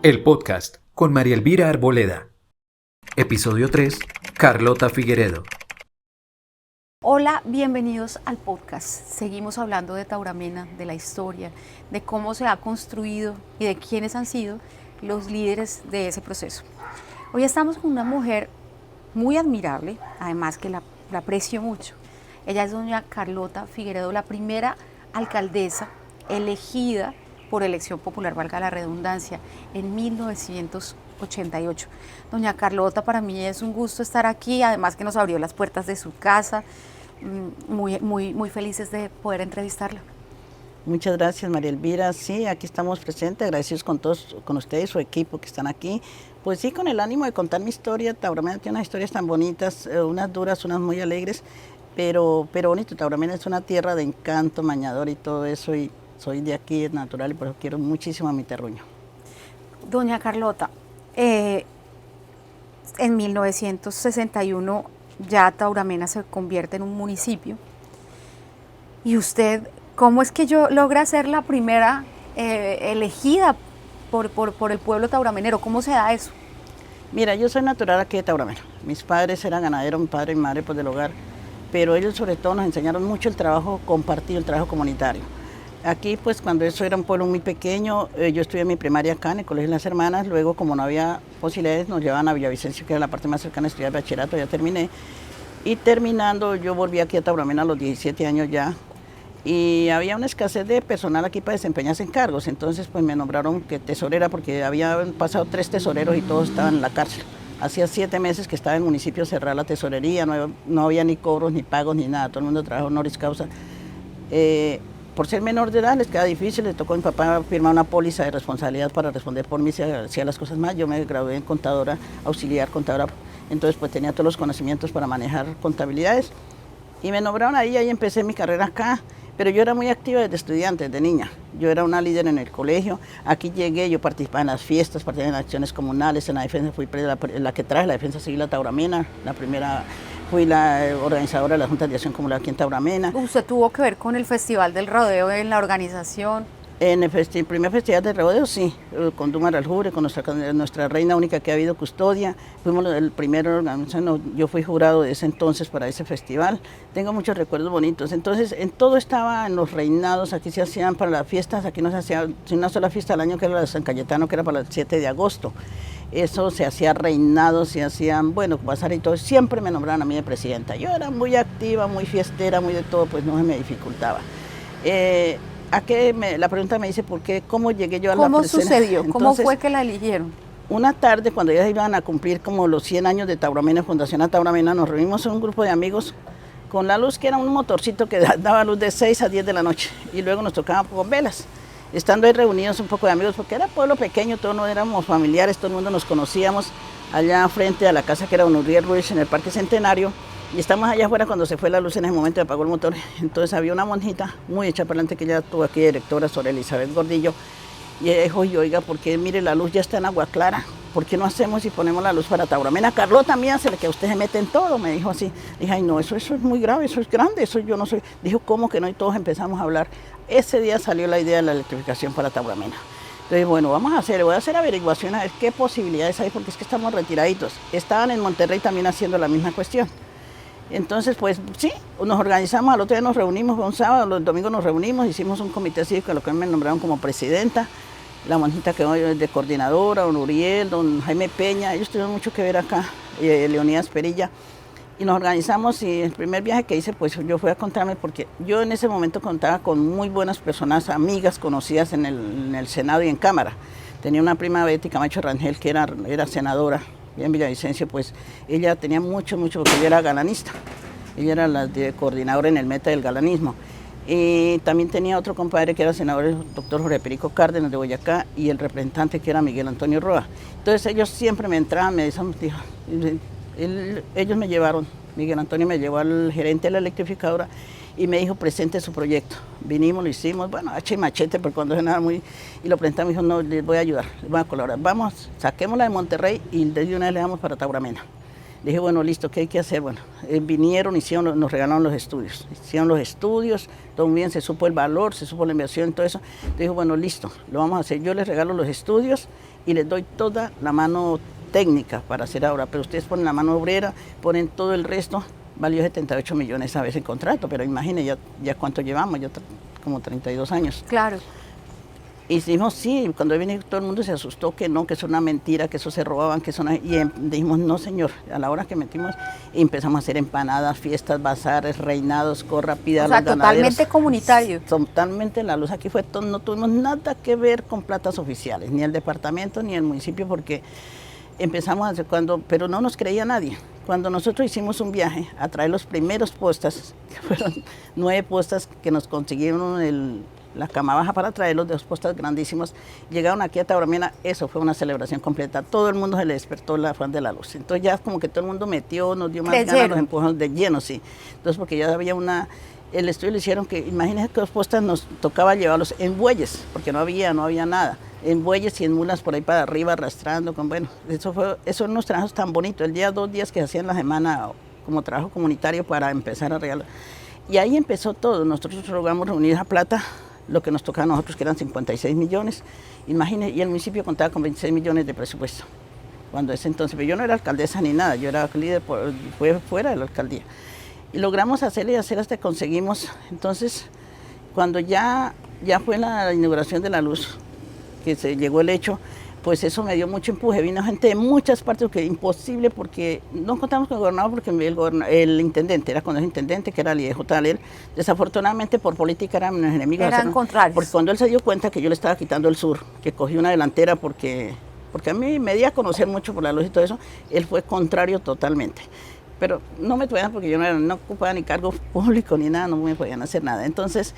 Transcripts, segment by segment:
El podcast con María Elvira Arboleda. Episodio 3. Carlota Figueredo. Hola, bienvenidos al podcast. Seguimos hablando de Tauramena, de la historia, de cómo se ha construido y de quiénes han sido los líderes de ese proceso. Hoy estamos con una mujer muy admirable, además que la aprecio mucho. Ella es doña Carlota Figueredo, la primera alcaldesa elegida por elección popular, valga la redundancia, en 1988. Doña Carlota, para mí es un gusto estar aquí, además que nos abrió las puertas de su casa, muy felices de poder entrevistarla. Muchas gracias, María Elvira. Sí, aquí estamos presentes, agradecidos con todos, con ustedes, su equipo que están aquí. Pues sí, con el ánimo de contar mi historia. Tauramena tiene unas historias tan bonitas, unas duras, unas muy alegres, pero bonito. Tauramena es una tierra de encanto, mañador y todo eso, y soy de aquí, es natural, y por eso quiero muchísimo a mi terruño. Doña Carlota, en 1961 ya Tauramena se convierte en un municipio. ¿Y usted, cómo es que logra ser la primera elegida por el pueblo tauramenero? ¿Cómo se da eso? Mira, yo soy natural aquí de Tauramena. Mis padres eran ganaderos, mi padre y mi madre pues del hogar, pero ellos sobre todo nos enseñaron mucho el trabajo compartido, el trabajo comunitario. Aquí, pues, cuando eso era un pueblo muy pequeño, yo estudié mi primaria acá en el Colegio de las Hermanas, luego, como no había posibilidades, nos llevaban a Villavicencio, que era la parte más cercana a estudiar bachillerato, ya terminé. Y terminando, yo volví aquí a Tauramena a los 17 años ya, y había una escasez de personal aquí para desempeñarse en cargos, entonces, pues, me nombraron que tesorera, porque habían pasado 3 tesoreros y todos estaban en la cárcel. Hacía 7 meses que estaba en el municipio cerrada la tesorería, no había ni cobros, ni pagos, ni nada, todo el mundo trabajaba honoris causa. Por ser menor de edad les queda difícil, le tocó a mi papá firmar una póliza de responsabilidad para responder por mí si hacía las cosas mal. Yo me gradué en contadora, auxiliar contadora, entonces pues tenía todos los conocimientos para manejar contabilidades y me nombraron ahí empecé mi carrera acá, pero yo era muy activa desde estudiante, desde niña. Yo era una líder en el colegio, aquí llegué, yo participaba en las fiestas, participaba en acciones comunales, en la defensa, fui la que traje la defensa civil a Tauramena, la primera. Fui la organizadora de la Junta de Acción Comunal aquí en Tauramena. ¿Usted tuvo que ver con el Festival del Rodeo en la organización? En el primer Festival de Rodeo, sí, con Duma Aljure, con nuestra reina única que ha habido custodia. Fuimos el primero organización, yo fui jurado de ese entonces para ese festival. Tengo muchos recuerdos bonitos. Entonces, en todo estaba en los reinados, aquí se hacían para las fiestas, aquí no se hacía una sola fiesta al año, que era la de San Cayetano, que era para el 7 de agosto. Eso se hacía reinados, se hacían, bueno, pasar y todo, siempre me nombraban a mí de presidenta. Yo era muy activa, muy fiestera, muy de todo, pues no se me dificultaba. La pregunta me dice, ¿por qué? ¿Cómo llegué yo a la presidencia? ¿Cómo sucedió? ¿Cómo fue que la eligieron? Una tarde, cuando ya iban a cumplir como los 100 años de Tauramena, Fundación a Tauramena, nos reunimos en un grupo de amigos con la luz que era un motorcito que daba luz de 6 a 10 de la noche y luego nos tocaba con velas. Estando ahí reunidos un poco de amigos, porque era pueblo pequeño, todos no éramos familiares, todo el mundo nos conocíamos, allá frente a la casa que era Don Uriel Ruiz en el Parque Centenario, y estamos allá afuera cuando se fue la luz en ese momento y apagó el motor. Entonces había una monjita muy hecha para adelante que ya estuvo aquí directora, Sor Elizabeth Gordillo, y ella dijo, oiga, porque mire, la luz ya está en Agua Clara, ¿por qué no hacemos y ponemos la luz para Tauramena? Carlota, mía, se le que usted se mete en todo, me dijo así. Dije, ay no, eso es muy grave, eso es grande, eso yo no soy. Dijo, ¿cómo que no? Y todos empezamos a hablar. Ese día salió la idea de la electrificación para Tauramena. Entonces, bueno, voy a hacer averiguación a ver qué posibilidades hay, porque es que estamos retiraditos. Estaban en Monterrey también haciendo la misma cuestión. Entonces, pues sí, nos organizamos, al otro día nos reunimos, fue un sábado, los domingos nos reunimos, hicimos un comité cívico, a lo que me nombraron como presidenta. La monjita que hoy es de coordinadora, don Uriel, don Jaime Peña, ellos tuvieron mucho que ver acá, Leonidas Perilla, y nos organizamos y el primer viaje que hice, pues yo fui a contarme, porque yo en ese momento contaba con muy buenas personas, amigas, conocidas en el Senado y en Cámara. Tenía una prima, Betty Camacho Rangel, que era senadora, y en Villavicencio, pues ella tenía mucho, porque ella era galanista, ella era la coordinadora en el meta del galanismo. Y también tenía otro compadre que era senador, el doctor Jorge Perico Cárdenas de Boyacá, y el representante que era Miguel Antonio Roa. Entonces ellos siempre me entraban, me decían, ellos me llevaron, Miguel Antonio me llevó al gerente de la electrificadora y me dijo, presente su proyecto. Vinimos, lo hicimos, bueno, hacha y machete, porque cuando es nada muy... Y lo presentamos, me dijo, no, les voy a ayudar, les voy a colaborar. Vamos, saquémosla de Monterrey y de una vez le damos para Tauramena. Dije, bueno, listo, ¿qué hay que hacer? Bueno, vinieron, nos regalaron los estudios. Hicieron los estudios, todo bien, se supo el valor, se supo la inversión y todo eso. Dije, bueno, listo, lo vamos a hacer. Yo les regalo los estudios y les doy toda la mano técnica para hacer obra, pero ustedes ponen la mano obrera, ponen todo el resto, valió 78 millones a veces el contrato, pero imaginen ya cuánto llevamos, ya como 32 años. Claro. Hicimos, sí, cuando vine todo el mundo se asustó que no, que eso es una mentira, que eso se robaban, que eso no, y dijimos, no señor, a la hora que metimos empezamos a hacer empanadas, fiestas, bazares, reinados, corrapida, O sea, los ganaderos. totalmente comunitario. Totalmente la luz aquí fue todo, no tuvimos nada que ver con platas oficiales, ni el departamento ni el municipio, porque empezamos a hacer pero no nos creía nadie. Cuando nosotros hicimos un viaje a traer los primeros postas, que fueron 9 postas que nos consiguieron la cama baja para traer los 2 postas grandísimos, llegaron aquí a Tauramena, eso fue una celebración completa, todo el mundo se le despertó la afán de la luz, entonces ya como que todo el mundo metió, nos dio más ganas, nos empujamos de lleno, sí, entonces porque ya había el estudio le hicieron que, imagínense que los postas nos tocaba llevarlos en bueyes, porque no había nada, en bueyes y en mulas por ahí para arriba arrastrando, bueno, eso unos trabajos tan bonitos, el día 2 días que hacían la semana como trabajo comunitario para empezar a regalar, y ahí empezó todo, nosotros logramos reunir a plata, lo que nos tocaba a nosotros, que eran 56 millones, imagínense, y el municipio contaba con 26 millones de presupuesto, cuando ese entonces, pero yo no era alcaldesa ni nada, yo era líder, fue fuera de la alcaldía, y logramos hacerle y hacer hasta que conseguimos, entonces, cuando ya fue la inauguración de la luz, que se llegó el hecho, pues eso me dio mucho empuje, vino gente de muchas partes, que imposible, porque no contamos con el gobernador, porque el intendente, era cuando el intendente, que era el IEJ, él, desafortunadamente por política eran mis enemigos. Eran contrarios. Porque cuando él se dio cuenta que yo le estaba quitando el sur, que cogí una delantera, porque a mí me di a conocer mucho por la luz y todo eso, él fue contrario totalmente. Pero no me podían, porque yo no ocupaba ni cargo público ni nada, no me podían hacer nada. Entonces,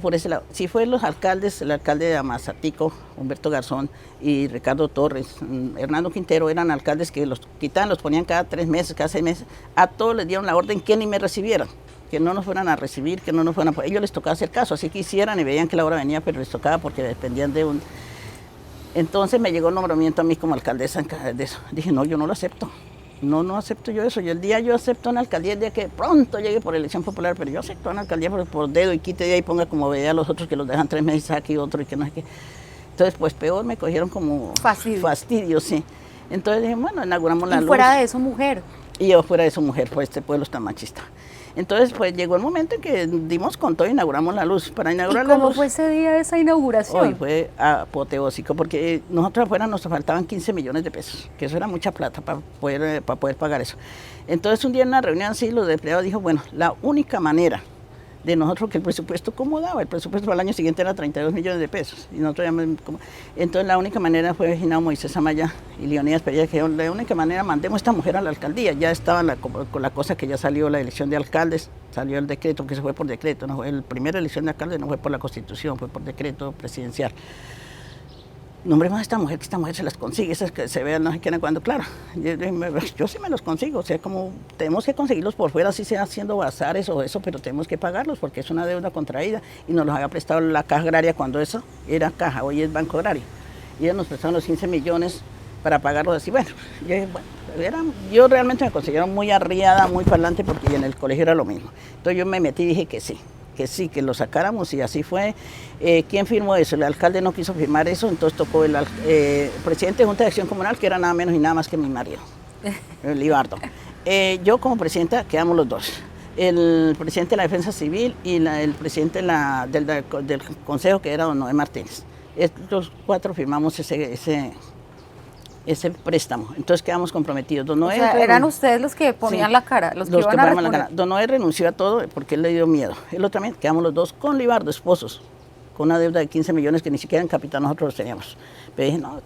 por ese lado, si fue los alcaldes, el alcalde de Amazatico, Humberto Garzón, y Ricardo Torres, Hernando Quintero, eran alcaldes que los quitaban, los ponían cada 3 meses, cada 6 meses, a todos les dieron la orden que ni me recibieran, que no nos fueran a recibir, que no nos fueran a... Ellos les tocaba hacer caso, así que hicieran y veían que la hora venía, pero les tocaba porque dependían de un... Entonces me llegó el nombramiento a mí como alcaldesa de eso. Dije, no, yo no lo acepto. No acepto yo eso. Yo acepto una alcaldía el día que pronto llegue por elección popular, pero yo acepto una alcaldía por dedo y quite de ahí y ponga como veía a los otros que los dejan 3 meses aquí otro y que no sé qué. Entonces, pues peor, me cogieron como fastidio, sí. Entonces dije, bueno, inauguramos la luz. Y fuera de eso, mujer. Y yo fuera de eso, mujer, pues este pueblo está machista. Entonces, pues llegó el momento en que dimos con todo y inauguramos la luz. Para inaugurar la luz. ¿Y cómo fue ese día de esa inauguración? Hoy fue apoteósico, porque nosotros afuera nos faltaban 15 millones de pesos, que eso era mucha plata para poder pagar eso. Entonces, un día en una reunión así, los empleados dijo, bueno, la única manera de nosotros, que el presupuesto, ¿cómo daba? El presupuesto para el año siguiente era 32 millones de pesos. Y nosotros entonces la única manera fue Ginao Moisés Amaya y Leonidas Pereira, que la única manera, mandemos a esta mujer a la alcaldía. Ya estaba con la cosa que ya salió la elección de alcaldes, salió el decreto, que se fue por decreto. No fue, la primera elección de alcalde no fue por la Constitución, fue por decreto presidencial. Nombremos a esta mujer, que esta mujer se las consigue, esas que se vean, no sé qué, cuando, claro, yo sí me los consigo, o sea, como tenemos que conseguirlos por fuera, así sea haciendo bazares o eso, pero tenemos que pagarlos porque es una deuda contraída y nos los había prestado la Caja Agraria cuando eso era Caja, hoy es Banco Agrario, y ellos nos prestaron los 15 millones para pagarlos así, bueno, yo realmente me considero muy arriada, muy parlante, porque en el colegio era lo mismo, entonces yo me metí y dije que sí, que lo sacáramos y así fue. ¿Quién firmó eso? El alcalde no quiso firmar eso, entonces tocó el presidente de Junta de Acción Comunal, que era nada menos y nada más que mi marido, el Libardo. Yo como presidenta quedamos los dos, el presidente de la Defensa Civil y el presidente del Consejo, que era don Noé Martínez. Los 4 firmamos ese préstamo, entonces quedamos comprometidos. Don Noé, eran ustedes los que ponían la cara, los que iban a responder. La cara. Don Noé renunció a todo porque él le dio miedo. El otro también, quedamos los dos con Libardo, esposos, con una deuda de 15 millones que ni siquiera en capital nosotros los teníamos. Pero dije, no,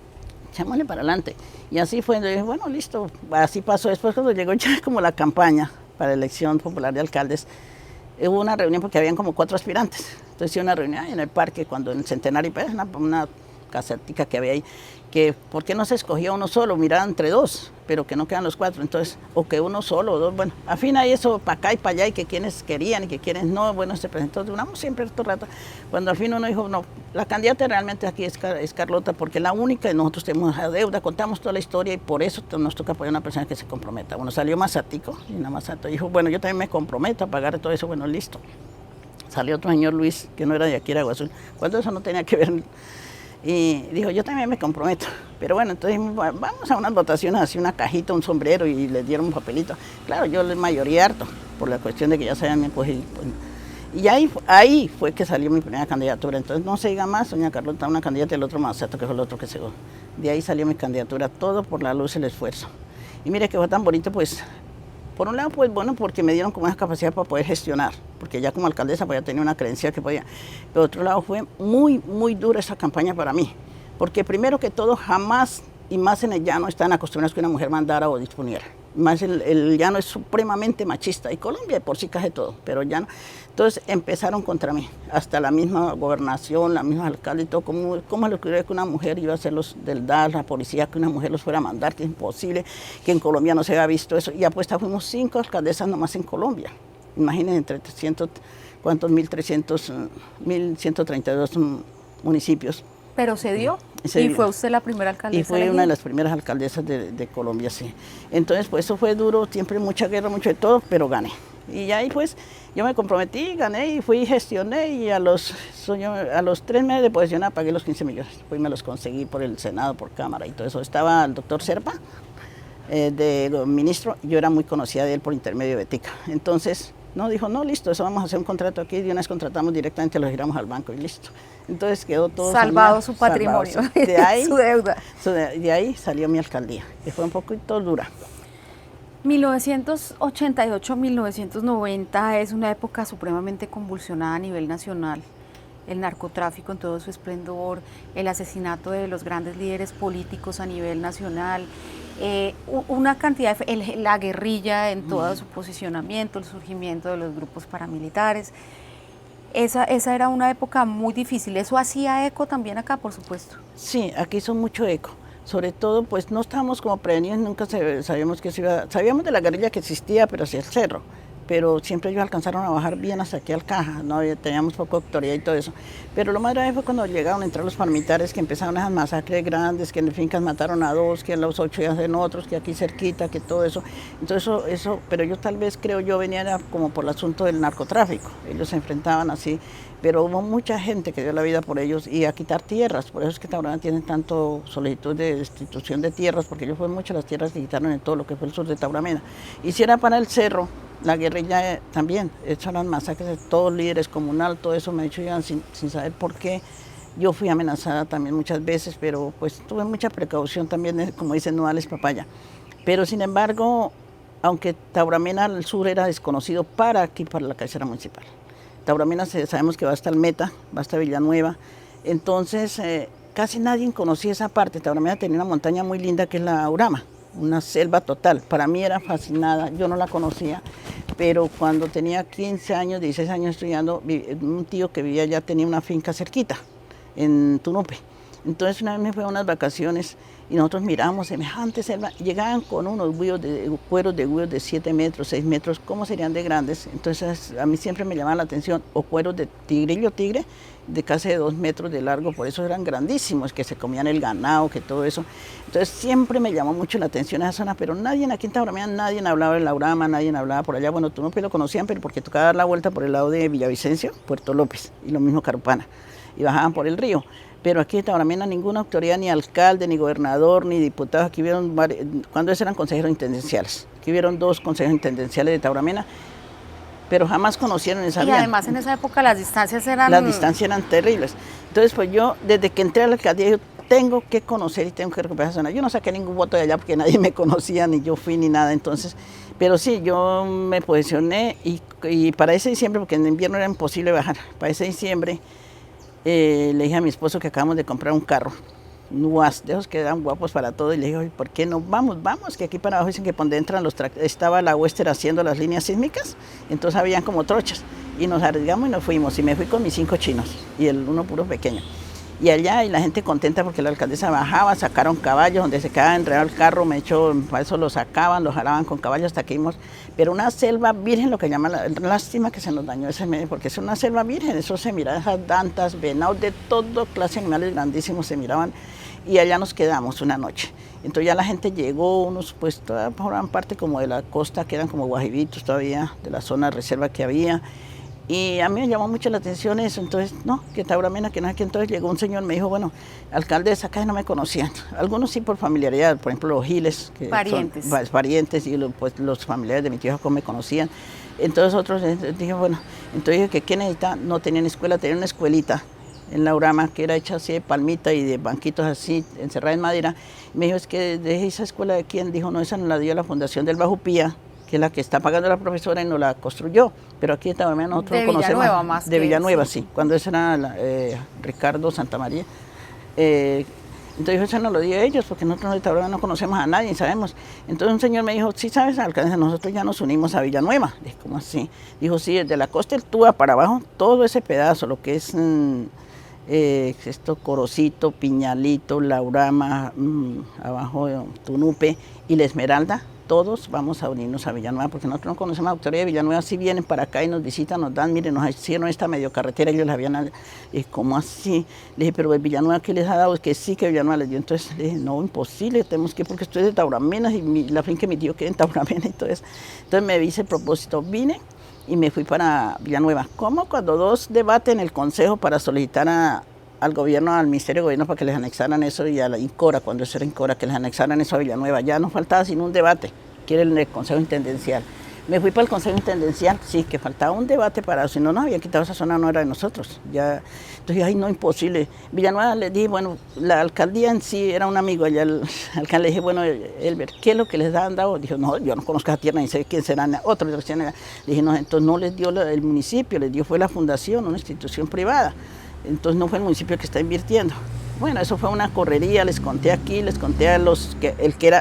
echémosle para adelante. Y así fue, dije, bueno, listo, así pasó. Después cuando llegó ya como la campaña para la elección popular de alcaldes, hubo una reunión porque habían como 4 aspirantes. Entonces hice una reunión en el parque, cuando en el Centenario, pues, una casetica que había ahí, que por qué no se escogía uno solo, miraban entre 2, pero que no quedan los 4, entonces, o que uno solo o 2, bueno, al fin hay eso para acá y para allá, y que quienes querían y que quienes no, bueno, se presentó, duramos siempre estos rato, cuando al fin uno dijo, no, la candidata realmente aquí es Carlota, porque la única, y nosotros tenemos deuda, contamos toda la historia, y por eso nos toca apoyar a una persona que se comprometa. Bueno, salió Mazatico, y nada más dijo, bueno, yo también me comprometo a pagar todo eso, bueno, listo. Salió otro señor Luis, que no era de aquí, era Aguazul, cuando eso no tenía que ver. Y dijo, yo también me comprometo. Pero bueno, entonces vamos a unas votaciones, así una cajita, un sombrero y les dieron un papelito. Claro, yo les mayoría harto, por la cuestión de que ya se habían escogido. Y ahí fue que salió mi primera candidatura. Entonces no se diga más, doña Carlota, una candidata y el otro Maceto, que fue el otro que se dio. De ahí salió mi candidatura, todo por la luz y el esfuerzo. Y mire que fue tan bonito, pues, por un lado, pues bueno, porque me dieron como esa capacidad para poder gestionar, porque ya como alcaldesa pues ya tenía una creencia que podía. Por otro lado, fue muy, muy dura esa campaña para mí, porque primero que todo, jamás, y más en el llano, están acostumbrados que una mujer mandara o disponiera. Más el llano es supremamente machista, y Colombia de por sí cae todo, pero ya no. Entonces empezaron contra mí, hasta la misma gobernación, la misma alcalde y todo. ¿Cómo le ocurrió que una mujer iba a hacer los del DAS, la policía, que una mujer los fuera a mandar? Que es imposible, que en Colombia no se había visto eso. Y apuesta, fuimos 5 alcaldesas nomás en Colombia. Imaginen, entre 300, ¿cuántos? 1.132 municipios. Pero se dio, Se y dio. fue usted la primera alcaldesa Y fue elegida. una de las primeras alcaldesas de Colombia, sí. Entonces, pues eso fue duro, siempre mucha guerra, mucho de todo, pero gané. Y ahí pues yo me comprometí, gané y fui y gestioné y a los 3 meses de posesión pagué los 15 millones. Fui y me los conseguí por el Senado, por Cámara y todo eso. Estaba el doctor Serpa, de ministro, yo era muy conocida de él por intermedio de Betica. Entonces, dijo, no, listo, eso vamos a hacer un contrato aquí, de una vez contratamos directamente, lo giramos al banco y listo. Entonces quedó todo salvado su patrimonio, salvado. De ahí, su deuda. De ahí salió mi alcaldía, que fue un poquito dura. 1988-1990 es una época supremamente convulsionada a nivel nacional. El narcotráfico en todo su esplendor, el asesinato de los grandes líderes políticos a nivel nacional, una cantidad la guerrilla en todo su posicionamiento, el surgimiento de los grupos paramilitares. Esa era una época muy difícil. ¿Eso hacía eco también acá, por supuesto? Sí, aquí hizo mucho eco. Sobre todo, pues no estábamos como prevenidos, nunca sabíamos que se iba. Sabíamos de la guerrilla que existía, pero hacia el cerro. Pero siempre ellos alcanzaron a bajar bien hasta aquí al Caja, ¿no? Teníamos poca autoridad y todo eso. Pero lo más grave fue cuando llegaron a entrar los paramilitares, que empezaron esas masacres grandes, que en fincas mataron a 2, que en los 8 ya hacen otros, que aquí cerquita, que todo eso. Entonces eso, pero yo tal vez creo yo venía como por el asunto del narcotráfico. Ellos se enfrentaban así, pero hubo mucha gente que dio la vida por ellos y a quitar tierras. Por eso es que Tauromena tiene tanto solicitud de destitución de tierras, porque ellos fueron muchas las tierras que quitaron en todo lo que fue el sur de Tauromena. Y si era para el cerro, la guerrilla también, hecho las masacres de todos líderes comunal, todo eso me ha hecho ya sin saber por qué. Yo fui amenazada también muchas veces, pero pues tuve mucha precaución también, como dicen, no dales papaya. Pero sin embargo, aunque Tauromena al sur era desconocido para aquí, para la cabecera municipal. Tauromena sabemos que va hasta el Meta, va hasta Villanueva, entonces casi nadie conocía esa parte. Tauromena tenía una montaña muy linda que es la Urama, una selva total. Para mí era fascinada, yo no la conocía, pero cuando tenía 15 años, 16 años estudiando, un tío que vivía allá tenía una finca cerquita, en Tunupe. Entonces una vez me fui a unas vacaciones y nosotros miramos semejante selva, llegaban con unos cueros de huevos de 7 metros, 6 metros, ¿cómo serían de grandes? Entonces a mí siempre me llamaba la atención, o cueros de tigre, de casi de 2 metros de largo, por eso eran grandísimos, que se comían el ganado, que todo eso. Entonces siempre me llamó mucho la atención esa zona, pero nadie aquí en Tauromena, nadie hablaba de la Urama, nadie hablaba por allá. Bueno, Tunupe lo conocían, pero porque tocaba dar la vuelta por el lado de Villavicencio, Puerto López, y lo mismo Carupana, y bajaban por el río. Pero aquí en Tauromena ninguna autoridad, ni alcalde, ni gobernador, ni diputado. Aquí vieron, cuando eran consejeros intendenciales, aquí vieron 2 consejos intendenciales de Tauromena, pero jamás conocieron esa Y además en esa época las distancias eran... Las distancias eran terribles. Entonces, pues yo, desde que entré a la alcaldía, yo tengo que conocer y tengo que recuperar esa zona. Yo no saqué ningún voto de allá porque nadie me conocía, ni yo fui, ni nada. Entonces, pero sí, yo me posicioné y para ese diciembre, porque en invierno era imposible bajar, para ese diciembre le dije a mi esposo que acabamos de comprar un carro, un UAZ, de esos que eran guapos para todo, y le dije, ¿por qué no? Vamos, que aquí para abajo dicen que por donde entran los tractores, estaba la Western haciendo las líneas sísmicas, entonces habían como trochas, y nos arriesgamos y nos fuimos, y me fui con mis 5 chinos, y uno puro pequeño. Y allá, y la gente contenta porque la alcaldesa bajaba, sacaron caballos, donde se quedaba enredado el carro, para eso lo sacaban, lo jalaban con caballos hasta que íbamos. Pero una selva virgen, lo que llaman, lástima que se nos dañó ese medio, porque es una selva virgen, eso se mira, esas dantas, venados, de todo clase de animales grandísimos se miraban, y allá nos quedamos una noche. Entonces ya la gente llegó, unos pues formaban parte como de la costa, que eran como guajibitos todavía, de la zona de reserva que había. Y a mí me llamó mucho la atención eso, entonces, no, que Tauramena, que no sé qué. Entonces llegó un señor, me dijo, bueno, alcaldes acá no me conocían, algunos sí por familiaridad, por ejemplo los Giles, que parientes. son parientes, y pues, los familiares de mi tío Jacob me conocían. Entonces otros dije, bueno, entonces dije que qué necesitaba, no tenían escuela, tenían una escuelita en la Urama, que era hecha así de palmita y de banquitos así, encerrada en madera. Me dijo, es que de esa escuela de quién, dijo, no, esa nos la dio la Fundación del Bajo Pía, que es la que está pagando la profesora y no la construyó, pero aquí también nosotros de conocemos. Villanueva más de que, Villanueva, sí, cuando esa era Ricardo Santamaría. Entonces dijo, eso no lo dio a ellos, porque nosotros de Tauramena no conocemos a nadie, sabemos. Entonces un señor me dijo, sí, sabes, alcalde, nosotros ya nos unimos a Villanueva. Dije, ¿cómo así? Dijo, sí, desde la costa del Túa para abajo, todo ese pedazo, lo que es Corocito, Piñalito, La Urama, abajo Tunupe y La Esmeralda, todos vamos a unirnos a Villanueva, porque nosotros no conocemos a la autoridad de Villanueva, si vienen para acá y nos visitan, nos dan, miren, nos hicieron esta medio carretera, ellos la habían, ¿cómo así? Le dije, pero Villanueva, ¿qué les ha dado? Es que sí, que Villanueva les dio. Entonces le dije, no, imposible, tenemos que ir porque estoy de Tauramena y la finca que mi tío queda en Tauramena y todo eso. Entonces me hice el propósito, vine y me fui para Villanueva. ¿Cómo? Cuando dos debaten en el consejo para solicitar al gobierno, al Ministerio de Gobierno, para que les anexaran eso, y a la INCORA, cuando eso era INCORA, que les anexaran eso a Villanueva. Ya no faltaba sino un debate, que era el Consejo Intendencial. Me fui para el Consejo Intendencial, sí, que faltaba un debate para, si no nos habían quitado esa zona, no era de nosotros. Ya, entonces, ay, no, imposible. Villanueva le dije, bueno, la alcaldía en sí era un amigo allá, el alcalde le dije, bueno, Elber, ¿qué es lo que les han dado? Dijo, no, yo no conozco esa tierra, ni sé quién serán otros. Le dije, no, entonces no les dio el municipio, les dio fue la fundación, una institución privada. Entonces no fue el municipio que está invirtiendo. Bueno, eso fue una correría, les conté aquí, les conté a los que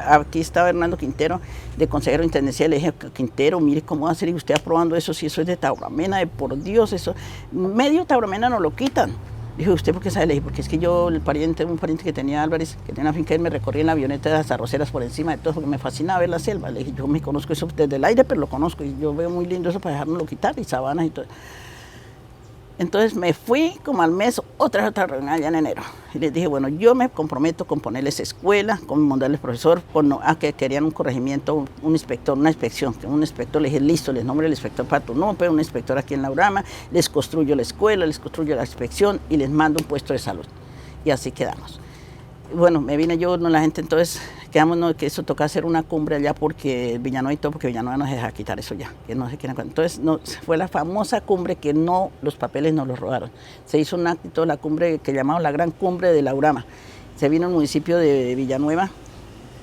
aquí estaba Hernando Quintero, de consejero intendencial, le dije, Quintero, mire cómo va a ser y usted aprobando eso, si eso es de Tauramena, de por Dios, eso, medio Tauramena nos lo quitan. Dije, ¿usted por qué sabe? Le dije, porque es que yo, un pariente que tenía Álvarez, que tenía una finca, él me recorría en la avioneta de las arroceras por encima de todo, porque me fascinaba ver la selva. Le dije, yo me conozco eso desde el aire, pero lo conozco, y yo veo muy lindo eso para dejárnoslo quitar, y sabanas y todo. Entonces me fui como al mes, otra reunión allá en enero. Y les dije, bueno, yo me comprometo con ponerles escuela, con mandarles profesor, que querían un corregimiento, un inspector, una inspección. Un inspector, les dije, listo, les nombro el inspector para Tunupe, un inspector aquí en La Urama, les construyo la escuela, les construyo la inspección y les mando un puesto de salud. Y así quedamos. Bueno, me vine yo, la gente, entonces quedamos que eso toca hacer una cumbre allá porque Villanueva y todo, porque Villanueva nos deja quitar eso ya, que no se quieren. Entonces fue la famosa cumbre que no, los papeles no los robaron. Se hizo un acto, la cumbre que llamamos la Gran Cumbre de La Urama. Se vino al municipio de Villanueva,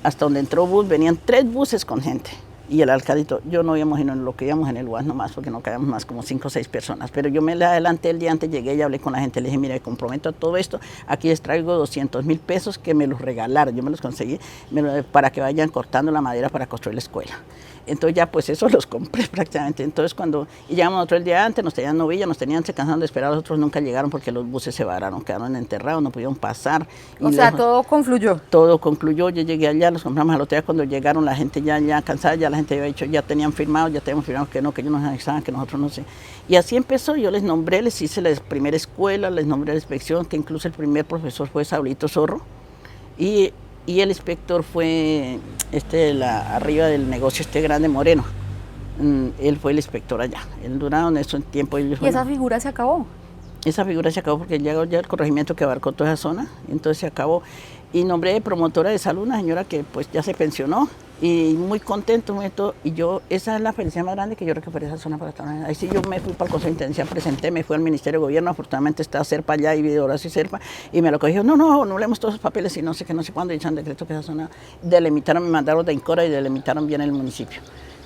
hasta donde entró bus, venían 3 buses con gente. Y el alcaldito, yo no íbamos en lo que íbamos en el UAS nomás, porque no cabíamos más, como 5 o 6 personas. Pero yo me le adelanté el día antes, llegué y hablé con la gente, le dije, mira, me comprometo a todo esto, aquí les traigo 200,000 pesos que me los regalaron, yo me los conseguí para que vayan cortando la madera para construir la escuela. Entonces ya pues eso los compré prácticamente. Entonces y llegamos nosotros el día antes, nos tenían novilla, nos tenían se cansando de esperar, los otros nunca llegaron porque los buses se vararon, quedaron enterrados, no pudieron pasar. O sea, todo confluyó. Todo concluyó, yo llegué allá, los compramos al hotel, cuando llegaron la gente ya cansada, ya la gente había dicho, ya tenían firmado, ya teníamos firmado que ellos nos anexaban, que nosotros no sé. Y así empezó, yo les nombré, les hice la primera escuela, les nombré la inspección, que incluso el primer profesor fue Saulito Zorro, y el inspector fue arriba del negocio grande Moreno. Él fue el inspector allá. Él duraron eso en tiempo. ¿Y esa figura se acabó? Esa figura se acabó porque llegó ya el corregimiento que abarcó toda esa zona, entonces se acabó. Y nombré de promotora de salud una señora que pues ya se pensionó y muy contento, muy todo. Y esa es la felicidad más grande que yo recuperé esa zona para Tauramena. Ahí sí yo me fui para el Consejo Intendencial, presenté, me fui al Ministerio de Gobierno, afortunadamente está Serpa allá y Horacio y Serpa, y me lo cogió, no leemos todos los papeles y no sé cuándo, y echan decreto que esa zona delimitaron, me mandaron de INCORA y delimitaron bien el municipio.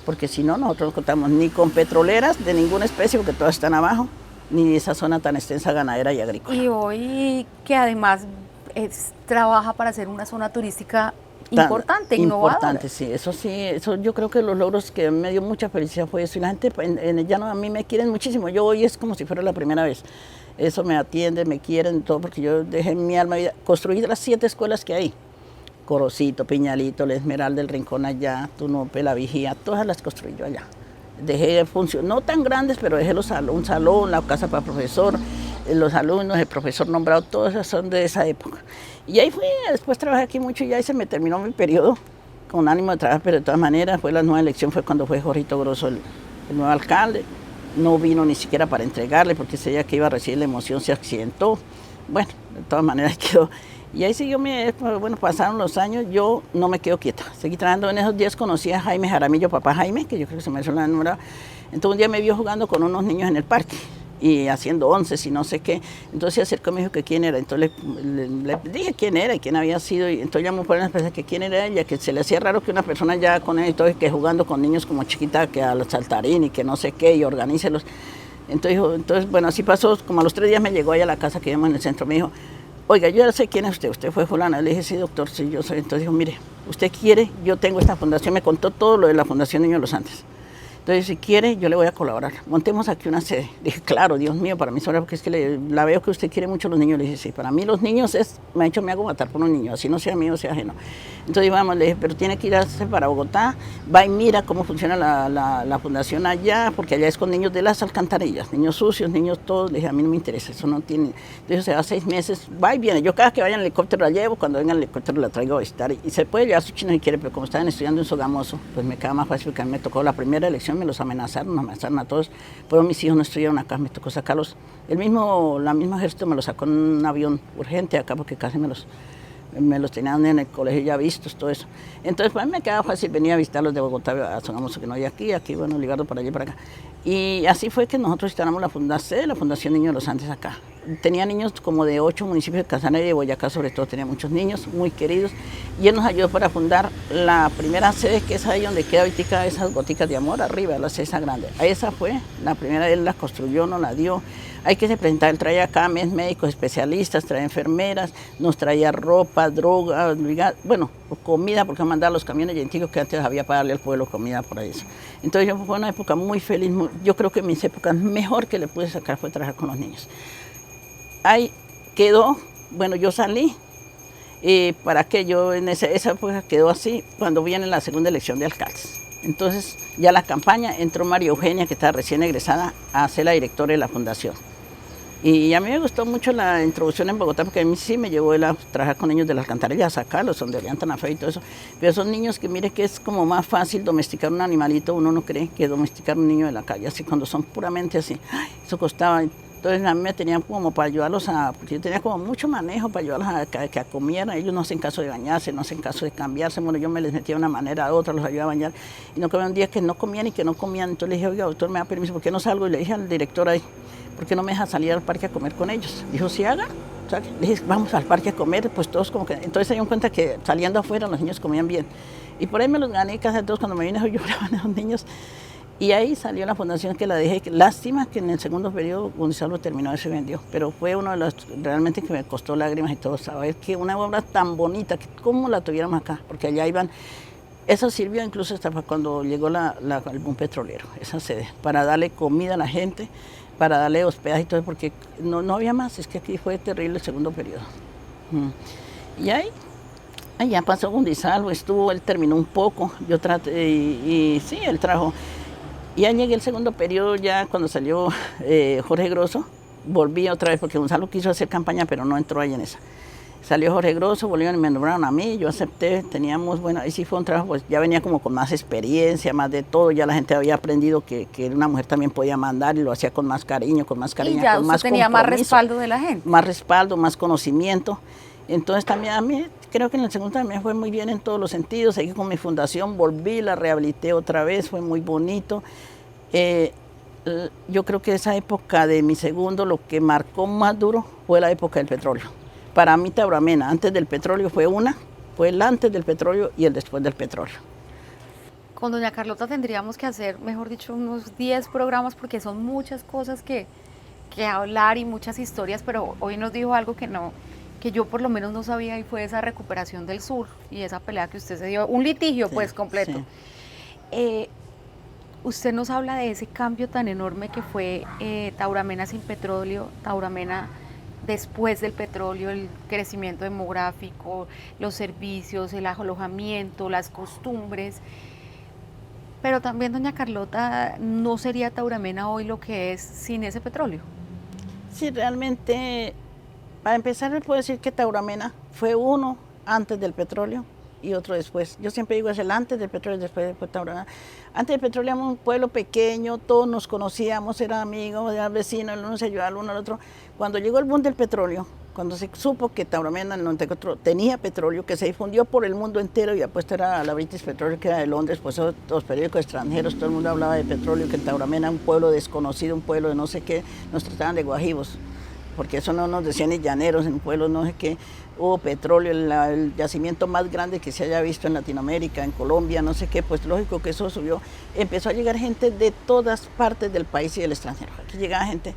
Porque si no, nosotros no contamos ni con petroleras de ninguna especie, porque todas están abajo, ni esa zona tan extensa ganadera y agrícola. Y hoy que además trabaja para hacer una zona turística importante, innovadora. Importante, sí, eso yo creo que los logros que me dio mucha felicidad fue eso, y la gente en el llano a mí me quieren muchísimo, yo hoy es como si fuera la primera vez, eso me atiende, me quieren, todo, porque yo dejé mi alma vida, construí las 7 escuelas que hay, Corocito, Piñalito, La Esmeralda, El Rincón allá, Tunupe, La Vigía, todas las construí yo allá. Dejé funciones, no tan grandes, pero dejé un salón, la casa para profesor, los alumnos, el profesor nombrado, todas esas son de esa época. Y ahí fui, después trabajé aquí mucho y ahí se me terminó mi periodo con ánimo de trabajar, pero de todas maneras fue la nueva elección, fue cuando fue Jorgito Grosso el nuevo alcalde. no vino ni siquiera para entregarle, porque ese día que iba a recibir la emoción se accidentó. Bueno, de todas maneras quedó. Y ahí siguió, bueno, pasaron los años, yo no me quedo quieta, seguí trabajando. En esos días conocí a Jaime Jaramillo, papá Jaime, que yo creo que se me hizo la número. Entonces un día me vio jugando con unos niños en el parque y haciendo onces y no sé qué. Entonces se acercó y me dijo que quién era. Entonces le dije quién era y quién había sido. Y entonces llamó por una especie que quién era ella, que se le hacía raro que una persona ya con él y todo, que jugando con niños como chiquita, que a los saltarín y que no sé qué, y organícelos. Entonces, bueno, así pasó. Como a los 3 días me llegó allá a la casa que vivimos en el centro. Me dijo, oiga, yo ya sé quién es usted fue fulana. Le dije, sí, doctor, sí, yo soy. Entonces dijo, mire, usted quiere, yo tengo esta fundación, me contó todo lo de la Fundación Niños Los Andes. Entonces, si quiere, yo le voy a colaborar. Montemos aquí una sede. Dije, claro, Dios mío, para mí es porque es que la veo que usted quiere mucho a los niños. Le dije, sí, para mí los niños me hago matar por un niño, así no sea mío, sea ajeno. Entonces, vamos, le dije, pero tiene que irse para Bogotá, va y mira cómo funciona la fundación allá, porque allá es con niños de las alcantarillas, niños sucios, niños todos. Le dije, a mí no me interesa, eso no tiene. Entonces, se va 6 meses, va y viene. Yo cada que vaya en helicóptero la llevo, cuando venga en helicóptero la traigo a visitar. Y se puede llevar a su chino si quiere, pero como estaban estudiando en Sogamoso, pues me queda más fácil, porque a mí me tocó la primera elección, me los amenazaron a todos. Pero mis hijos no estudiaron acá, me tocó sacarlos. La misma ejército me los sacó en un avión urgente acá, porque casi me los tenían en el colegio ya vistos, todo eso. Entonces, para mí me quedaba fácil venir a visitarlos de Bogotá a Sogamoso, que no hay aquí, bueno, ligado para allá y para acá. Y así fue que nosotros instalamos la Fundación Niños de los Andes acá. Tenía niños como de 8 municipios de Casanare y de Boyacá, sobre todo, tenía muchos niños muy queridos. Y él nos ayudó para fundar la primera sede, que es ahí donde queda ahorita esas goticas de amor, arriba, la sede grande. Esa fue la primera, él la construyó, nos la dio. Hay que se presentar, él traía acá médicos especialistas, traía enfermeras, nos traía ropa, droga, bueno, comida, porque mandaba los camiones gentillos que antes había para darle al pueblo comida por eso. Entonces fue una época muy feliz, yo creo que mis épocas mejor que le pude sacar fue trabajar con los niños. Ahí quedó, bueno, yo salí, para que yo en esa época quedó así, cuando viene la segunda elección de alcaldes. Entonces ya la campaña entró María Eugenia, que estaba recién egresada, a ser la directora de la fundación. Y a mí me gustó mucho la introducción en Bogotá, porque a mí sí me llevó a trabajar con niños de las alcantarillas, a sacarlos, donde levantan a fe y todo eso. Pero son niños que mire que es como más fácil domesticar un animalito, uno no cree, que domesticar un niño de la calle, así cuando son puramente así. Ay, eso costaba. Entonces a mí me tenían como para ayudarlos porque yo tenía como mucho manejo para ayudarlos a que comieran. Ellos no hacen caso de bañarse, no hacen caso de cambiarse. Bueno, yo me les metía de una manera a otra, los ayudaba a bañar. Y no comían un día que no comían y que no comían. Entonces le dije, oiga, doctor, ¿me da permiso? ¿Por qué no salgo? Y le dije al director ahí, ¿por qué no me deja salir al parque a comer con ellos? Dijo, sí, haga. Le dije, vamos al parque a comer, pues todos como que. Entonces se dieron cuenta que saliendo afuera los niños comían bien. Y por ahí me los gané casi todos. Cuando me vine lloraban a los niños. Y ahí salió la fundación, que la dejé. Lástima que en el segundo periodo Gonzalo terminó y se vendió, pero fue uno de los realmente que me costó lágrimas y todo, saber que una obra tan bonita, que cómo la tuviéramos acá, porque allá iban. Eso sirvió incluso hasta cuando llegó el boom petrolero, esa sede, para darle comida a la gente, para darle hospedaje y todo, porque no había más. Es que aquí fue terrible el segundo periodo. Y ahí ya pasó Gonzalo, él terminó un poco, yo traté, y sí, él trajo. Y ya llegué el segundo periodo, ya cuando salió Jorge Grosso, volví otra vez, porque Gonzalo quiso hacer campaña, pero no entró ahí en esa. Salió Jorge Grosso, volvieron y me nombraron a mí, yo acepté, bueno, ahí sí fue un trabajo, pues ya venía como con más experiencia, más de todo, ya la gente había aprendido que una mujer también podía mandar, y lo hacía con más cariño, con más cariño, y ya con más tenía más compromiso, respaldo de la gente. más respaldo, más conocimiento. Entonces también a mí, creo que en el segundo también fue muy bien en todos los sentidos. Seguí con mi fundación, volví, la rehabilité otra vez, fue muy bonito. Yo creo que esa época de mi segundo, lo que marcó más duro fue la época del petróleo. Para mí Tauramena, antes del petróleo fue el antes del petróleo y el después del petróleo. Con doña Carlota tendríamos que hacer, mejor dicho, unos 10 programas, porque son muchas cosas que hablar y muchas historias, pero hoy nos dijo algo que yo por lo menos no sabía, y fue esa recuperación del sur y esa pelea que usted se dio, un litigio Sí, pues completo. Sí. Usted nos habla de ese cambio tan enorme que fue Tauramena sin petróleo, Tauramena después del petróleo, el crecimiento demográfico, los servicios, el alojamiento, las costumbres. Pero también, doña Carlota, ¿no sería Tauramena hoy lo que es sin ese petróleo? Sí, realmente, para empezar, les puedo decir que Tauramena fue uno antes del petróleo y otro después. Yo siempre digo, es el antes del petróleo, después de Tauramena. Antes del petróleo éramos un pueblo pequeño, todos nos conocíamos, eran amigos, eran vecinos, el uno se ayudaba al uno al otro. Cuando llegó el boom del petróleo, cuando se supo que Tauramena en el 94 tenía petróleo, que se difundió por el mundo entero, y apuesto era la British Petroleum, que era de Londres, pues los periódicos extranjeros, todo el mundo hablaba de petróleo, que en Tauramena, un pueblo desconocido, un pueblo de no sé qué, nos trataban de guajivos, porque eso no nos decían ni llaneros, en pueblos no sé qué, hubo petróleo, el yacimiento más grande que se haya visto en Latinoamérica, en Colombia, no sé qué, pues lógico que eso subió. Empezó a llegar gente de todas partes del país y del extranjero, aquí llegaba gente.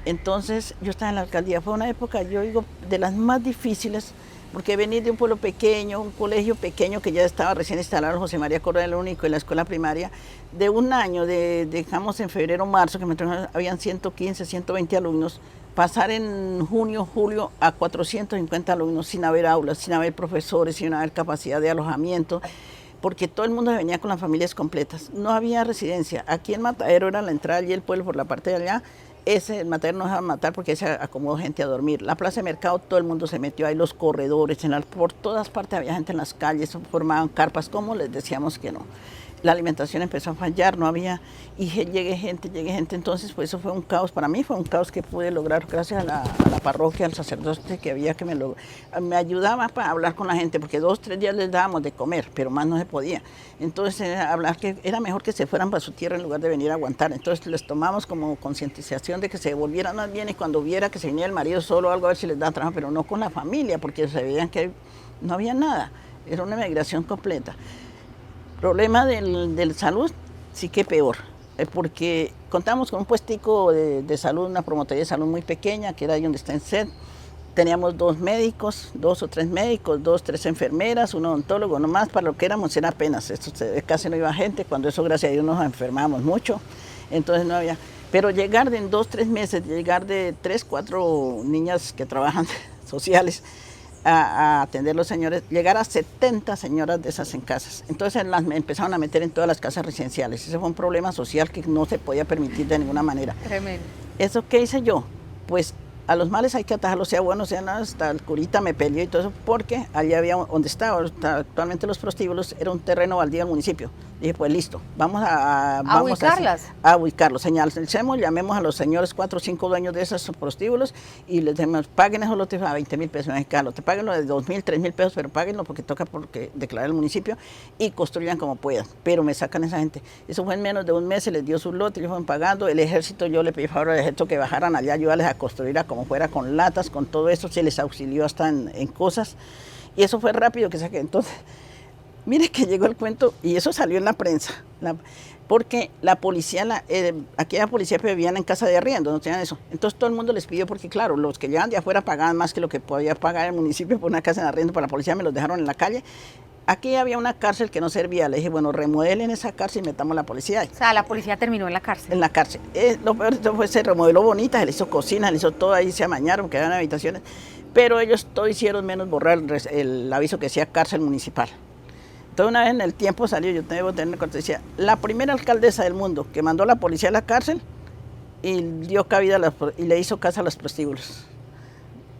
Entonces yo estaba en la alcaldía, fue una época, yo digo, de las más difíciles, porque venir de un pueblo pequeño, un colegio pequeño que ya estaba recién instalado, José María Correa el Único, en la escuela primaria, de un año, dejamos en febrero, marzo, que habían 115, 120 alumnos, pasar en junio, julio a 450 alumnos sin haber aulas, sin haber profesores, sin haber capacidad de alojamiento, porque todo el mundo venía con las familias completas, no había residencia. Aquí en Matadero era la entrada allí el pueblo por la parte de allá. El Matadero no dejaba matar porque se acomodó gente a dormir. La plaza de mercado, todo el mundo se metió ahí, los corredores, por todas partes había gente en las calles, formaban carpas, como les decíamos que no. La alimentación empezó a fallar, no había, y llegué gente, entonces pues eso fue un caos, para mí fue un caos que pude lograr gracias a la parroquia, al sacerdote que había que me ayudaba para hablar con la gente, porque 2, 3 días les dábamos de comer, pero más no se podía. Entonces hablar que era mejor que se fueran para su tierra en lugar de venir a aguantar. Entonces les tomamos como concientización de que se volvieran más bien, y cuando viera que se venía el marido solo o algo, a ver si les daba trabajo, pero no con la familia, porque se veían que no había nada, era una migración completa. Problema del salud, sí que peor, porque contamos con un puestico de salud, una promotoría de salud muy pequeña, que era ahí donde está en SED. Teníamos 2 médicos, 2 o 3 médicos, 2, 3 enfermeras, un odontólogo, nomás para lo que éramos era apenas, esto casi no iba gente, cuando eso gracias a Dios nos enfermamos mucho, entonces no había, pero llegar en 2, 3 meses, llegar de 3, 4 niñas que trabajan sociales, a atender los señores, llegar a 70 señoras de esas en casas. Entonces las empezaron a meter en todas las casas residenciales. Ese fue un problema social que no se podía permitir de ninguna manera. Tremendo. ¿Eso qué hice yo? Pues a los males hay que atajarlos, sea bueno, sea nada, hasta el curita me peleó y todo eso, porque allí había, donde estaba actualmente los prostíbulos, era un terreno baldío del municipio. Dije, pues listo, vamos a ubicarlas. A ubicarlos. Señalicemos, llamemos a los señores 4 o 5 dueños de esos prostíbulos y les decimos, paguen esos lotes a 20,000 pesos mexicanos, te paguen lo de 2,000, 3,000 pesos, pero páguenlo porque toca declarar el municipio y construyan como puedan, pero me sacan esa gente. Eso fue en menos de un mes, se les dio su lote, ellos fueron pagando, el ejército, yo le pedí favor al ejército que bajaran allá, ayudarles a construir como fuera, con latas, con todo eso, se les auxilió hasta en cosas, y eso fue rápido que saqué. Entonces, mire que llegó el cuento, y eso salió en la prensa, porque la policía, aquella policía vivían en casa de arriendo, no tenían eso. Entonces todo el mundo les pidió, porque claro, los que llegaban de afuera pagaban más que lo que podía pagar el municipio por una casa de arriendo, para la policía me los dejaron en la calle. Aquí había una cárcel que no servía, le dije, bueno, remodelen esa cárcel y metamos la policía ahí. O sea, la policía terminó en la cárcel. En la cárcel. Lo peor de todo fue, se remodeló bonita, se le hizo cocina, se le hizo todo ahí, se amañaron, quedaban habitaciones, pero ellos todo hicieron menos borrar el aviso que decía cárcel municipal. Entonces una vez en el tiempo salió, yo debo tener cortesía, la primera alcaldesa del mundo que mandó a la policía a la cárcel y dio cabida y le hizo casa a los prostíbulos.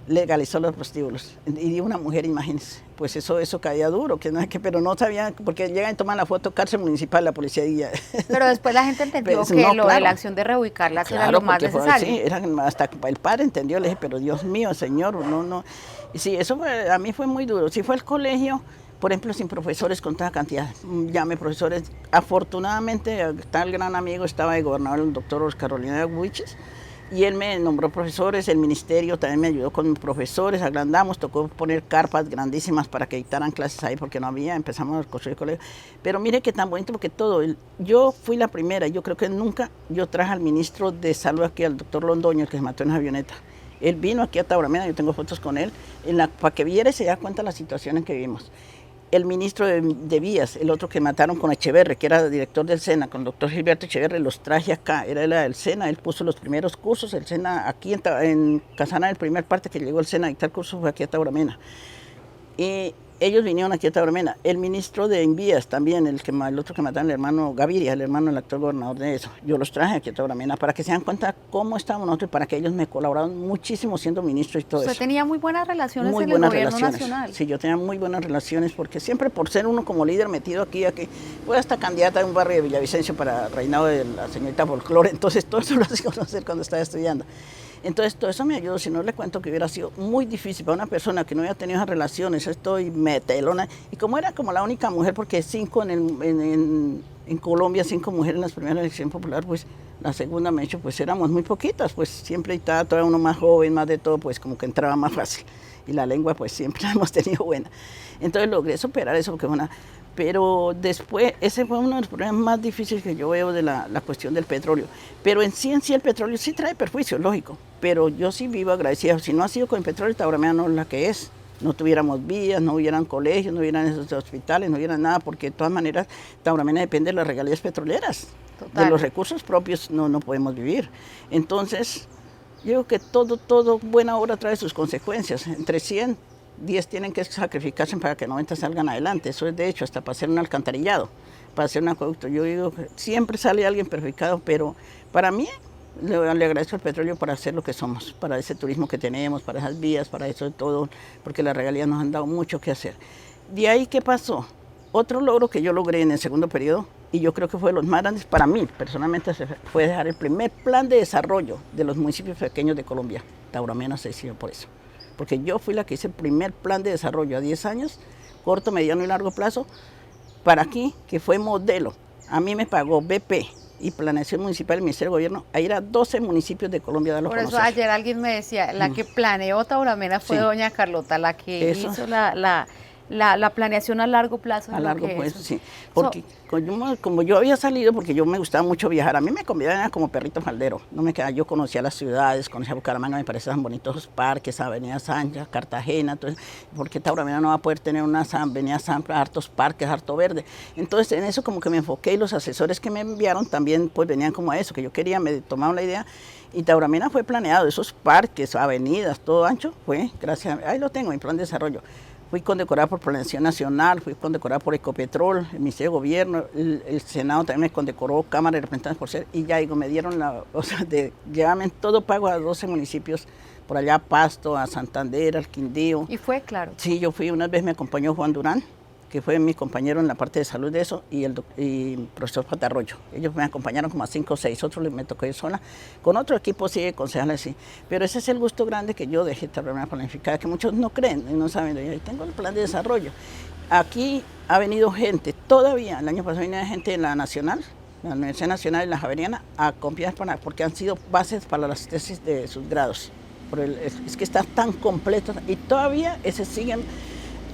Legalizó los prostíbulos y dio una mujer, imagínense, pues eso caía duro, pero no sabían, porque llegan y toman la foto, cárcel municipal, la policía y ya. Pero después la gente entendió Pues, que no, lo claro. de la acción de reubicarlas Claro, era lo más porque necesario. Sí, hasta el padre entendió, le dije, pero Dios mío, señor, no. Y sí, eso a mí fue muy duro. Si fue el colegio, por ejemplo, sin profesores con toda cantidad, llame profesores. Afortunadamente, está el gran amigo, estaba de gobernador, el doctor Oscar Carolina Huiches, y él me nombró profesores, el ministerio también me ayudó con profesores, agrandamos, tocó poner carpas grandísimas para que dictaran clases ahí porque no había, empezamos a construir colegios. Pero mire qué tan bonito, porque yo fui la primera, yo creo que nunca, yo traje al ministro de salud aquí, al doctor Londoño, que se mató en una avioneta. Él vino aquí a Tauramena, yo tengo fotos con él, para que viera y se da cuenta de la situación en que vivimos. El ministro de Vías, el otro que mataron con Echeverri, que era director del SENA, con el doctor Gilberto Echeverri, los traje acá, era del SENA, él puso los primeros cursos, el SENA aquí en Casana, el primer parte que llegó el SENA a dictar cursos fue aquí a Tauramena. Y ellos vinieron aquí a Tauramena. El ministro de Envías también, el otro que mataron, el hermano Gaviria, el hermano del actual gobernador de eso. Yo los traje aquí a Tauramena para que se den cuenta cómo estábamos nosotros y para que ellos me colaboraron muchísimo siendo ministro y todo eso. Usted tenía muy buenas relaciones Muy en buenas el gobierno relaciones. nacional. Sí, yo tenía muy buenas relaciones porque siempre por ser uno como líder metido aquí, fue hasta candidata de un barrio de Villavicencio para reinado de la señorita Folclore, entonces todo eso lo hacía conocer cuando estaba estudiando. Entonces todo eso me ayudó, si no le cuento que hubiera sido muy difícil para una persona que no había tenido esas relaciones, estoy metelona, y como era como la única mujer, porque 5 en Colombia, 5 mujeres en las primeras elecciones populares, pues la segunda me he hecho, pues éramos muy poquitas, pues siempre estaba todavía uno más joven, más de todo, pues como que entraba más fácil, y la lengua pues siempre la hemos tenido buena. Entonces logré superar eso, porque pero después, ese fue uno de los problemas más difíciles que yo veo de la cuestión del petróleo. Pero en sí el petróleo sí trae perjuicios, lógico. Pero yo sí vivo agradecida. Si no ha sido con el petróleo, Tauramena no es la que es. No tuviéramos vías, no hubieran colegios, no hubieran esos hospitales, no hubiera nada, porque de todas maneras Tauramena depende de las regalías petroleras. Total. De los recursos propios no podemos vivir. Entonces, yo creo que todo buena obra trae sus consecuencias. Entre 10 tienen que sacrificarse para que 90 salgan adelante. Eso es de hecho hasta para hacer un alcantarillado, para hacer un acueducto. Yo digo que siempre sale alguien perjudicado, pero para mí le agradezco al petróleo por hacer lo que somos, para ese turismo que tenemos, para esas vías, para eso de todo, porque las regalías nos han dado mucho que hacer. De ahí, ¿qué pasó? Otro logro que yo logré en el segundo periodo, y yo creo que fue de los más grandes para mí, personalmente, fue dejar el primer plan de desarrollo de los municipios pequeños de Colombia. Tauramena se decidió por eso. Porque yo fui la que hice el primer plan de desarrollo a 10 años, corto, mediano y largo plazo, para aquí, que fue modelo. A mí me pagó BP y Planeación Municipal del Ministerio de Gobierno a ir a 12 municipios de Colombia a darlo a conocer. Por eso ayer alguien me decía, la que planeó Tauramena fue doña Carlota, la que hizo la planeación a largo plazo. A largo plazo, sí. Porque como yo había salido, porque yo me gustaba mucho viajar, a mí me convidaban como perrito faldero. No me quedaba, yo conocía las ciudades, conocía Bucaramanga, me parecían bonitos los parques, Avenida Sancha, Cartagena, entonces, porque Tauramena no va a poder tener una Avenida Sancha, hartos parques, harto verde. Entonces en eso como que me enfoqué y los asesores que me enviaron también pues venían como a eso, que yo quería, me tomaron la idea. Y Tauramena fue planeado, esos parques, avenidas, todo ancho, fue gracias ahí lo tengo, mi plan de desarrollo. Fui condecorada por Planeación Nacional, fui condecorada por Ecopetrol, el Ministerio de Gobierno, el Senado también me condecoró, Cámara de Representantes por ser, y ya digo, me dieron llevarme todo pago a 12 municipios, por allá a Pasto, a Santander, al Quindío. ¿Y fue claro? Sí, yo fui, una vez me acompañó Juan Durán, que fue mi compañero en la parte de salud de eso, y el profesor Patarroyo. Ellos me acompañaron como a 5 o 6, otros me tocó ir sola. Con otro equipo sí, concejales sí. Pero ese es el gusto grande que yo dejé Tauramena planificada, que muchos no creen y no saben. Yo tengo el plan de desarrollo. Aquí ha venido gente, todavía, el año pasado vino gente de la Nacional, la Universidad Nacional y la Javeriana, a confiar porque han sido bases para las tesis de sus grados. Es que está tan completo y todavía ese siguen.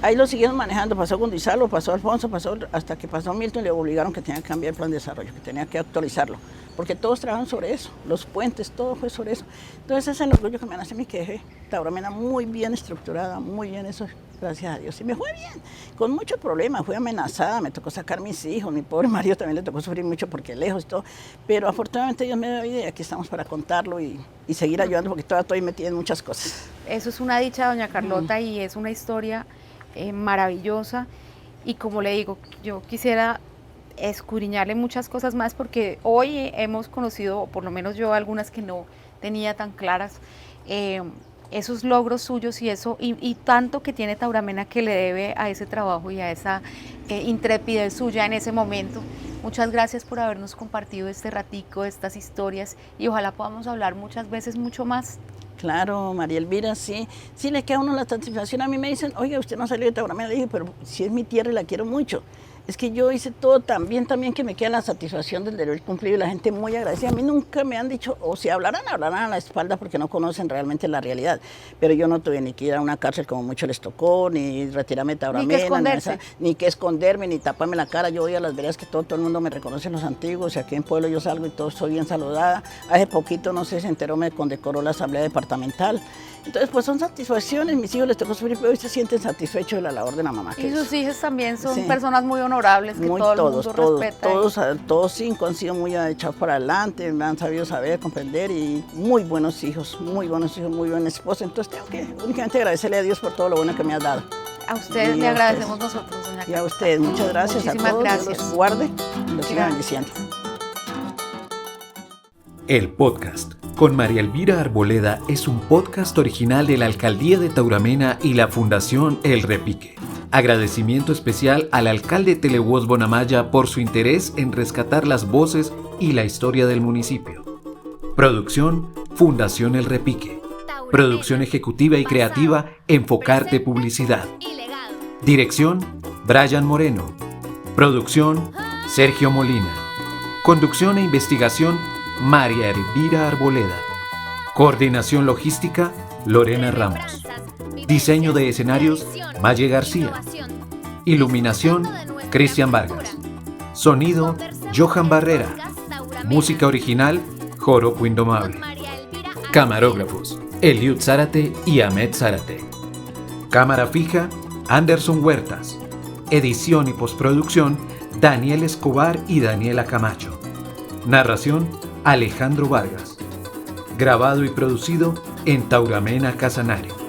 Ahí lo siguieron manejando, pasó Gonzalo, pasó Alfonso, hasta que pasó Milton y le obligaron que tenía que cambiar el plan de desarrollo, que tenía que actualizarlo, porque todos trabajan sobre eso, los puentes, todo fue sobre eso. Entonces ese es el orgullo que me nace a mí, que dejé Tauramena muy bien estructurada, muy bien eso, gracias a Dios. Y me fue bien, con muchos problemas, fui amenazada, me tocó sacar mis hijos, mi pobre marido también le tocó sufrir mucho porque lejos y todo, pero afortunadamente Dios me dio vida y aquí estamos para contarlo y seguir ayudando, porque todavía estoy metida en muchas cosas. Eso es una dicha, doña Carlota, y es una historia maravillosa, y como le digo, yo quisiera escudriñarle muchas cosas más, porque hoy hemos conocido, o por lo menos yo, algunas que no tenía tan claras, esos logros suyos y tanto que tiene Tauramena que le debe a ese trabajo y a esa intrepidez suya en ese momento. Muchas gracias por habernos compartido este ratico, estas historias, y ojalá podamos hablar muchas veces mucho más. Claro, María Elvira, sí le queda a uno la satisfacción. A mí me dicen, oiga, usted no salió de Tauramena. Le dije, pero si es mi tierra y la quiero mucho. Es que yo hice todo tan bien también que me queda la satisfacción del deber cumplido y la gente muy agradecida. A mí nunca me han dicho, o si hablarán a la espalda porque no conocen realmente la realidad. Pero yo no tuve ni que ir a una cárcel como mucho les tocó, ni retirarme de Tauramena, ni que esconderme, ni taparme la cara. Yo voy a las veredas que todo el mundo me reconoce en los antiguos, y aquí en Pueblo yo salgo y todo soy bien saludada. Hace poquito, no sé, se enteró, me condecoró la Asamblea Departamental. Entonces, pues son satisfacciones, mis hijos les tocó sufrir, pero hoy se sienten satisfechos de la labor de la mamá. Y sus hijos también son personas muy honorables, que todo el mundo respeta. Todos 5 han sido muy echados para adelante, me han sabido saber, comprender, y muy buenos hijos, muy buena esposa. Entonces tengo que únicamente agradecerle a Dios por todo lo bueno que me ha dado. A usted Y le a agradecemos nosotros, doña Y a Carlota. ustedes, muchas gracias Muchísimas a todos. Dios gracias. los guarde y los siga bendiciendo. El podcast con María Elvira Arboleda es un podcast original de la Alcaldía de Tauramena y la Fundación El Repique. Agradecimiento especial al alcalde Televoz Bonamaya por su interés en rescatar las voces y la historia del municipio. Producción, Fundación El Repique. Producción ejecutiva y creativa, Enfocarte Publicidad. Dirección, Brian Moreno. Producción, Sergio Molina. Conducción e investigación, María Elvira Arboleda. Coordinación logística, Lorena Ramos. Diseño de escenarios, Maye García. Iluminación, Cristian Vargas. Sonido, Johan Barrera. Música original, Joropo Indomable. Camarógrafos, Eliud Zárate y Ahmed Zárate. Cámara fija, Anderson Huertas. Edición y postproducción, Daniel Escobar y Daniela Camacho. Narración, Alejandro Vargas. Grabado y producido en Tauramena Casanare.